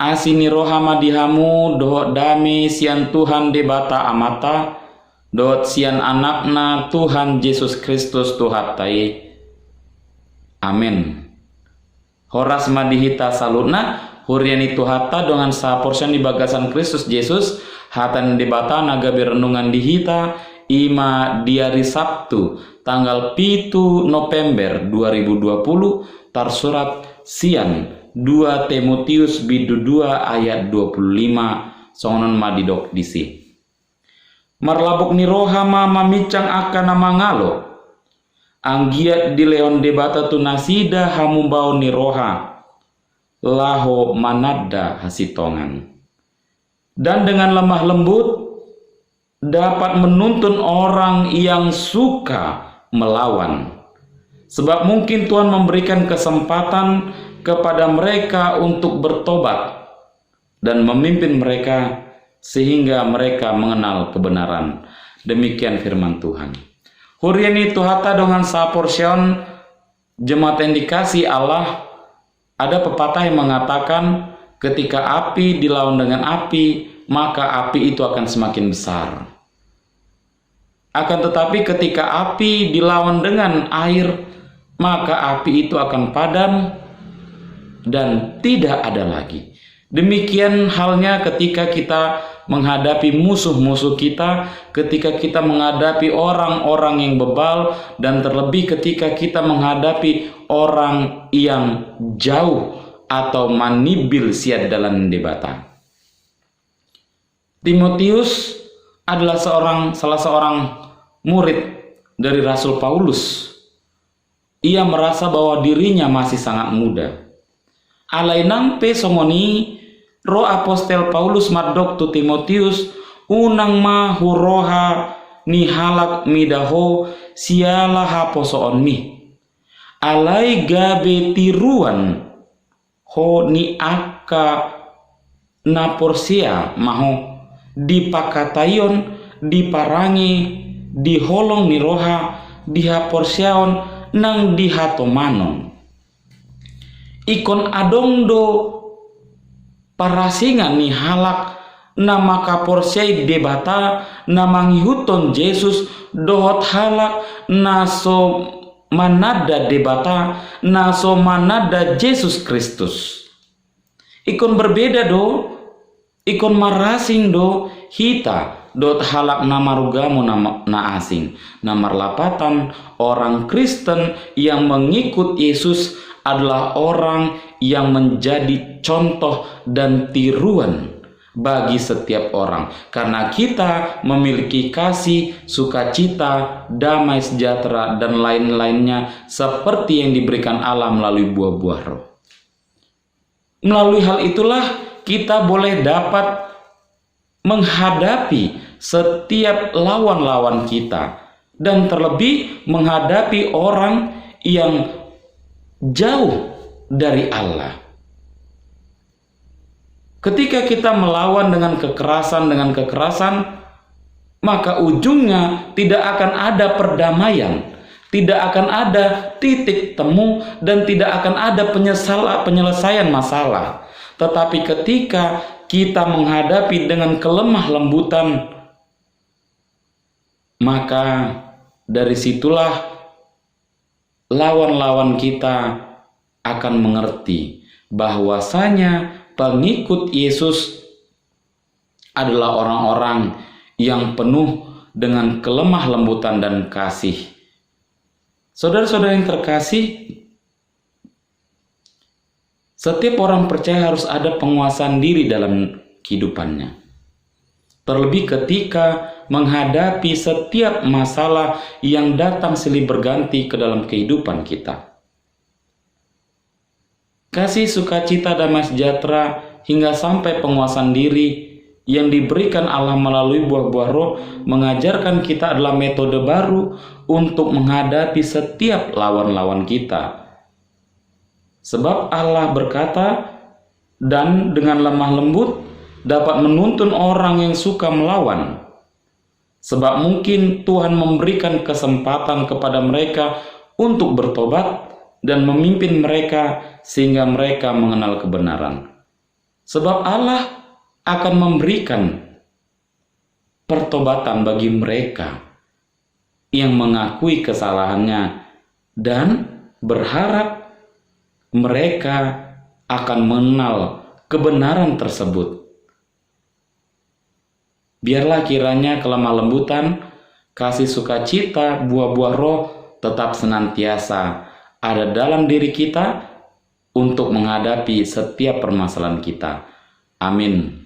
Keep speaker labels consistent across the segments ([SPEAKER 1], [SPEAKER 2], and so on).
[SPEAKER 1] Asini rohama dihamu dohot dame sian Tuhan debata amata dohot sian anakna Tuhan Yesus Kristus Tuhatai. Amin. Horas madihita salutna huriani Tuhata dengan saporsian di bagasan Kristus Yesus hatan debata naga berenungan dihita ima di hari Sabtu tanggal 7 November 2020 tarsurat sian 2 Timotius bidu 2 ayat 25 songon madidok disi. Marlabuk ni rohama mamicang akan namangalo anggiat di leon debata tu nasida hamumbao ni roha laho manada hasitongan, dan dengan lemah lembut dapat menuntun orang yang suka melawan, sebab mungkin Tuhan memberikan kesempatan kepada mereka untuk bertobat dan memimpin mereka sehingga mereka mengenal kebenaran. Demikian firman Tuhan. Huriani Tuhata dengan saporsion jemaat yang dikasih Allah, ada pepatah yang mengatakan ketika api dilawan dengan api, maka api itu akan semakin besar. Akan tetapi ketika api dilawan dengan air, maka api itu akan padam dan tidak ada lagi. Demikian halnya ketika kita menghadapi musuh-musuh kita, ketika kita menghadapi orang-orang yang bebal, dan terlebih ketika kita menghadapi orang yang jauh atau manibil siad dalam debata. Timotius adalah salah seorang murid dari Rasul Paulus. Ia merasa bahwa dirinya masih sangat muda. Alainang pe songoni roh apostel Paulus madok tu Timotius unang ma huroha ni halak midaho siala haposoon mi alai gabe tiruan ho ni aka naporsia maho dipakatayon diparangi diholong ni roha dihaporsiaon nang dihatomanon ikon adongdo parasingan ni halak nama kaporsai debata namang huton Yesus dohot halak naso manada debata naso manada Yesus Kristus Ikon berbeda do, ikon marasing do, hita dot halak nama rugamu na asing. Namar lapatan orang Kristen yang mengikut Yesus adalah orang yang menjadi contoh dan tiruan bagi setiap orang. Karena kita memiliki kasih, sukacita, damai sejahtera, dan lain-lainnya seperti yang diberikan Allah melalui buah-buah roh. Melalui hal itulah kita boleh dapat menghadapi setiap lawan-lawan kita, dan terlebih menghadapi orang yang jauh dari Allah. Ketika kita melawan dengan kekerasan, maka ujungnya tidak akan ada perdamaian, tidak akan ada titik temu, dan tidak akan ada penyelesaian masalah. Tetapi ketika kita menghadapi dengan kelemah lembutan, maka dari situlah lawan-lawan kita akan mengerti bahwasanya pengikut Yesus adalah orang-orang yang penuh dengan kelemah lembutan dan kasih. Saudara-saudara yang terkasih, setiap orang percaya harus ada penguasaan diri dalam kehidupannya. Terlebih ketika menghadapi setiap masalah yang datang silih berganti ke dalam kehidupan kita. Kasih, sukacita, damai sejahtera, hingga sampai penguasaan diri yang diberikan Allah melalui buah-buah roh mengajarkan kita adalah metode baru untuk menghadapi setiap lawan-lawan kita. Sebab Allah berkata, dan dengan lemah lembut dapat menuntun orang yang suka melawan. Sebab mungkin Tuhan memberikan kesempatan kepada mereka untuk bertobat dan memimpin mereka sehingga mereka mengenal kebenaran. Sebab Allah akan memberikan pertobatan bagi mereka yang mengakui kesalahannya dan berharap mereka akan mengenal kebenaran tersebut. Biarlah kiranya kelemah lembutan, kasih, sukacita, buah-buah roh tetap senantiasa ada dalam diri kita untuk menghadapi setiap permasalahan kita. Amin.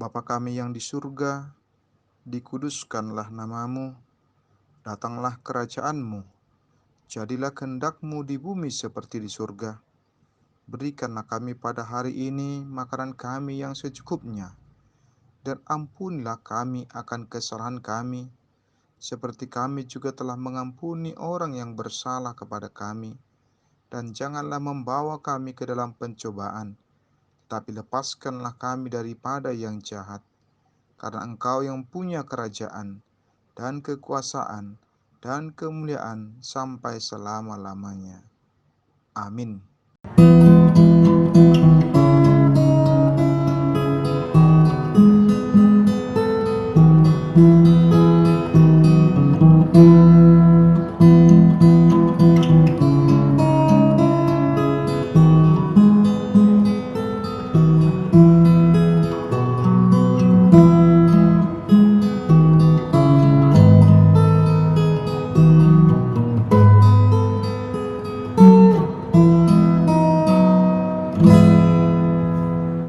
[SPEAKER 2] Bapa kami yang di surga, dikuduskanlah namamu, datanglah kerajaan-Mu, jadilah kehendak-Mu di bumi seperti di surga. Berikanlah kami pada hari ini makanan kami yang secukupnya, dan ampunilah kami akan kesalahan kami, seperti kami juga telah mengampuni orang yang bersalah kepada kami. Dan janganlah membawa kami ke dalam pencobaan, tapi lepaskanlah kami daripada yang jahat. Karena Engkau yang punya kerajaan, dan kekuasaan, dan kemuliaan sampai selama-lamanya. Amin.